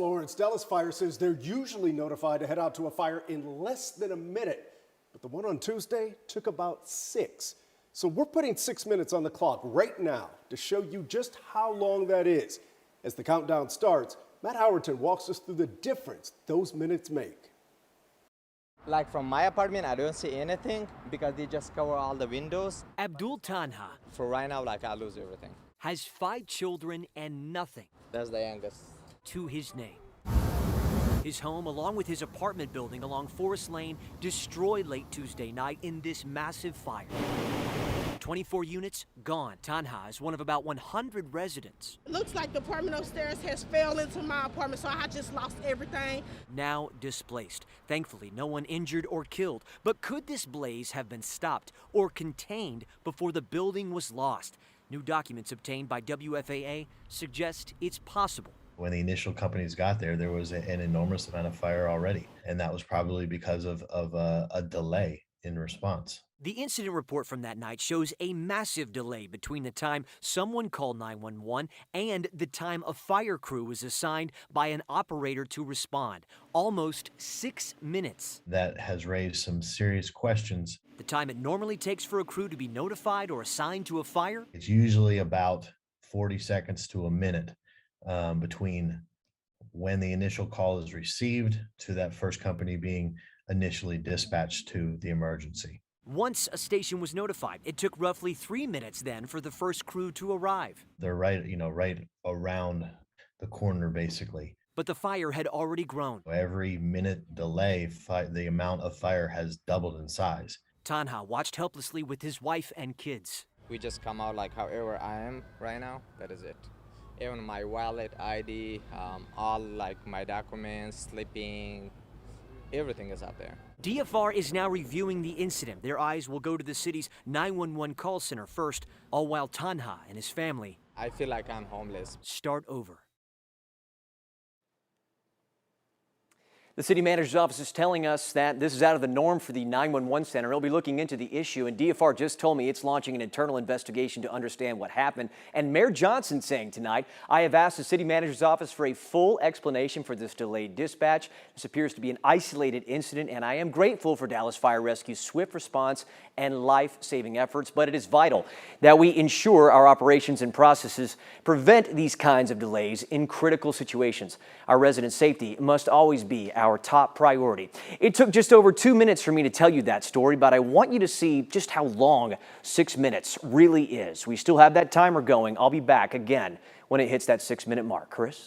Lawrence, Dallas Fire says they're usually notified to head out to a fire in less than a minute, but the one on Tuesday took about 6. So we're putting 6 minutes on the clock right now to show you just how long that is. As the countdown starts, Matt Howerton walks us through the difference those minutes make. Like from my apartment, I don't see anything because they just cover all the windows. Abdul Tanha For right now, like I lose everything. has 5 children and nothing That's the youngest. to his name. His home, along with his apartment building along Forest Lane, destroyed late Tuesday night in this massive fire. 24 units gone. Tanha is one of about 100 residents. It looks like the apartment upstairs has fell into my apartment, so I just lost everything. Now displaced. Thankfully, no one injured or killed. But could this blaze have been stopped or contained before the building was lost? New documents obtained by WFAA suggest it's possible. When the initial companies got there, there was an enormous amount of fire already, and that was probably because of a delay in response. The incident report from that night shows a massive delay between the time someone called 911 and the time a fire crew was assigned by an operator to respond. Almost 6 minutes. That has raised some serious questions. The time it normally takes for a crew to be notified or assigned to a fire? It's usually about 40 seconds to a minute between when the initial call is received to that first company being initially dispatched to the emergency. Once a station was notified, it took roughly 3 minutes then for the first crew to arrive. They're right around the corner, basically. But the fire had already grown. Every minute delay, the amount of fire has doubled in size. Tanha watched helplessly with his wife and kids. We just come out like however I am right now. That is it. Even my wallet, ID, all like my documents, sleeping, everything is out there. DFR is now reviewing the incident. Their eyes will go to the city's 911 call center first, all while Tanha and his family I feel like I'm homeless. start over. The city manager's office is telling us that this is out of the norm for the 911 center. It'll be looking into the issue, and DFR just told me it's launching an internal investigation to understand what happened. And Mayor Johnson saying tonight, I have asked the city manager's office for a full explanation for this delayed dispatch. This appears to be an isolated incident, and I am grateful for Dallas Fire Rescue's swift response and life-saving efforts, but it is vital that we ensure our operations and processes prevent these kinds of delays in critical situations. Our resident safety must always be our top priority. It took just over 2 minutes for me to tell you that story, but I want you to see just how long 6 minutes really is. We still have that timer going. I'll be back again when it hits that 6-minute mark. Chris?